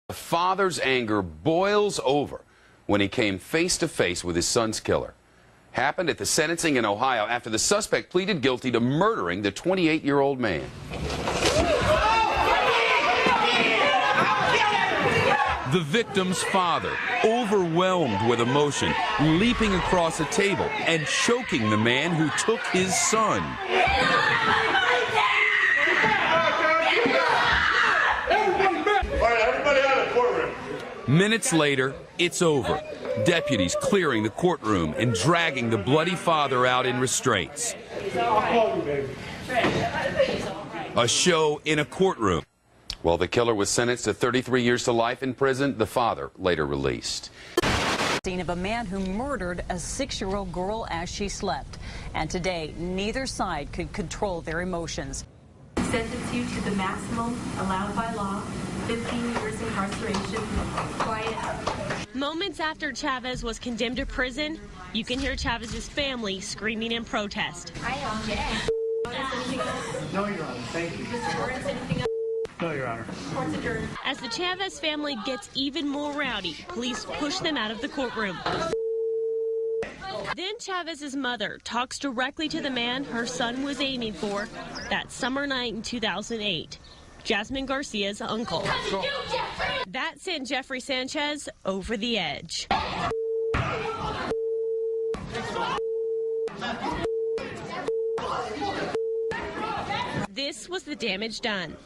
The father's anger boils over when he came face to face with his son's killer. Happened at the sentencing in Ohio after the suspect pleaded guilty to murdering the 28-year-old man. The victim's father, overwhelmed with emotion, leaping across a table and choking the man who took his son. Minutes later, it's over. Deputies clearing the courtroom and dragging the bloody father out in restraints. A show in a courtroom. While the killer was sentenced to 33 years to life in prison, the father later released. Scene of a man who murdered a 6-year-old girl as she slept. And today, neither side could control their emotions. Sentence you to the maximum allowed by law, 15 years incarceration. Quiet. Moments after Chavez was condemned to prison, you can hear Chavez's family screaming in protest. No, Your Honor. Thank you. Mr. Lawrence, anything else? No, Your Honor. Court's adjourned. As the Chavez family gets even more rowdy, police push them out of the courtroom. Then Chavez's mother talks directly to the man her son was aiming for that summer night in 2008, Jasmine Garcia's uncle. That sent Jeffrey Sanchez over the edge. This was the damage done.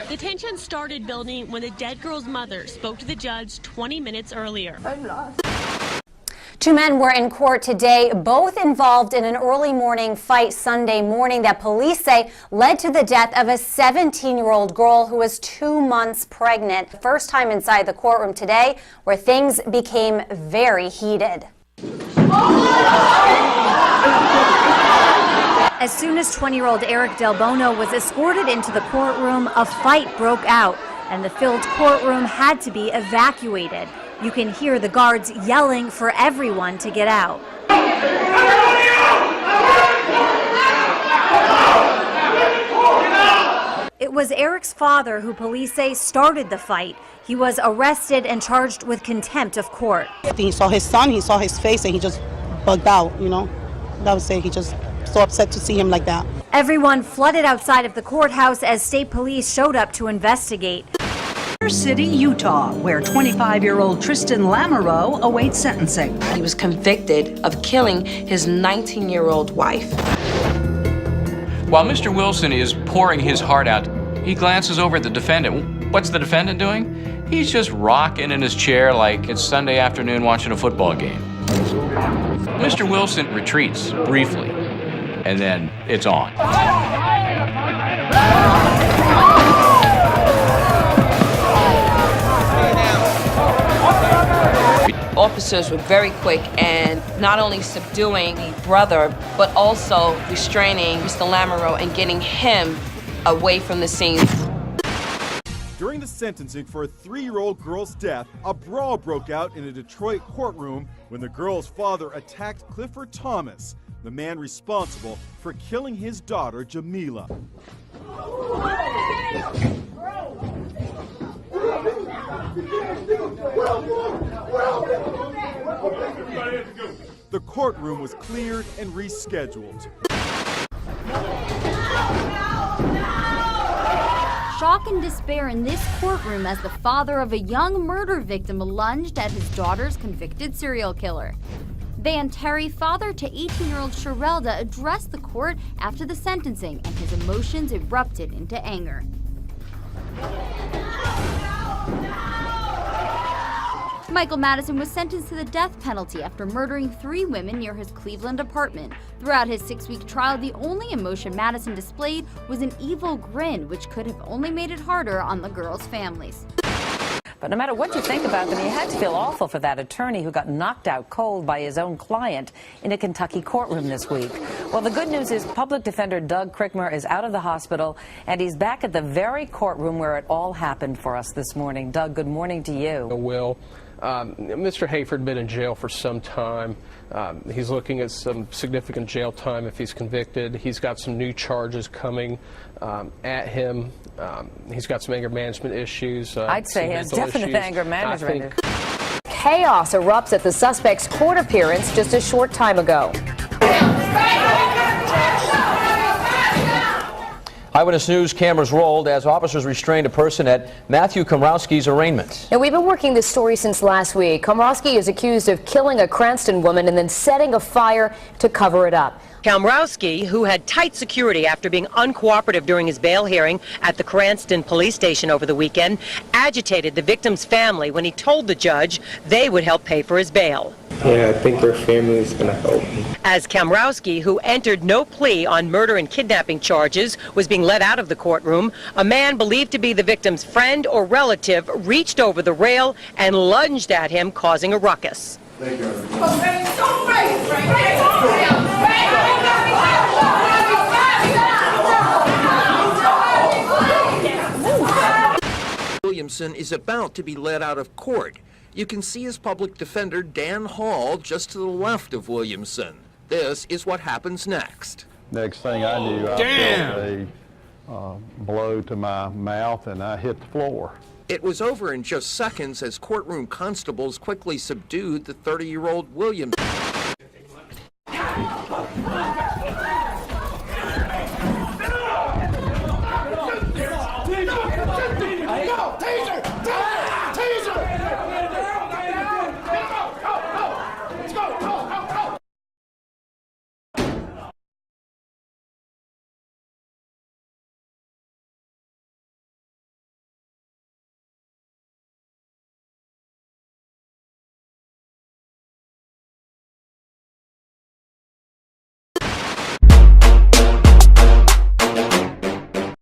The tension started building when the dead girl's mother spoke to the judge 20 minutes earlier. I'm lost. Two men were in court today, both involved in an early morning fight Sunday morning that police say led to the death of a 17-year-old girl who was 2 months pregnant. First time inside the courtroom today where things became very heated. As soon as 20-year-old Eric Del Bono was escorted into the courtroom, a fight broke out, and the filled courtroom had to be evacuated. You can hear the guards yelling for everyone to get out. It was Eric's father who police say started the fight. He was arrested and charged with contempt of court. He saw his son, he saw his face, and he just bugged out, you know. That was it. He just so upset to see him like that. Everyone flooded outside of the courthouse as state police showed up to investigate. City, Utah, where 25-year-old Tristan Lamoureux awaits sentencing. He was convicted of killing his 19-year-old wife. While Mr. Wilson is pouring his heart out, he glances over at the defendant. What's the defendant doing? He's just rocking in his chair like it's Sunday afternoon watching a football game. Mr. Wilson retreats briefly, and then it's on. Officers were very quick and not only subduing the brother, but also restraining Mr. Lamoureux and getting him away from the scene. During the sentencing for a 3-year-old girl's death, a brawl broke out in a Detroit courtroom when the girl's father attacked Clifford Thomas, the man responsible for killing his daughter, Jamila. The courtroom was cleared and rescheduled. Shock and despair in this courtroom as the father of a young murder victim lunged at his daughter's convicted serial killer. Van Terry, father to 18-year-old Sherelda, addressed the court after the sentencing, and his emotions erupted into anger. Michael Madison was sentenced to the death penalty after murdering 3 women near his Cleveland apartment. Throughout his 6-week trial, the only emotion Madison displayed was an evil grin, which could have only made it harder on the girls' families. But no matter what you think about them, you had to feel awful for that attorney who got knocked out cold by his own client in a Kentucky courtroom this week. Well, the good news is public defender Doug Crickmer is out of the hospital, and he's back at the very courtroom where it all happened for us this morning. Doug, good morning to you. Will. Mr. Hayford had been in jail for some time. He's looking at some significant jail time if he's convicted. He's got some new charges coming at him. He's got some anger management issues. I'd say he has definite anger management. Chaos erupts at the suspect's court appearance just a short time ago. Eyewitness News cameras rolled as officers restrained a person at Matthew Komrowski's arraignment. Now, we've been working this story since last week. Komrowski is accused of killing a Cranston woman and then setting a fire to cover it up. Komrowski, who had tight security after being uncooperative during his bail hearing at the Cranston police station over the weekend, agitated the victim's family when he told the judge they would help pay for his bail. Yeah, I think her family is going to help me. As Komrowski, who entered no plea on murder and kidnapping charges, was being led out of the courtroom, a man believed to be the victim's friend or relative reached over the rail and lunged at him, causing a ruckus. Thank you. Williamson is about to be led out of court. You can see his public defender, Dan Hall, just to the left of Williamson. This is what happens next. Next thing I knew, I felt a blow to my mouth and I hit the floor. It was over in just seconds as courtroom constables quickly subdued the 30-year-old Williamson.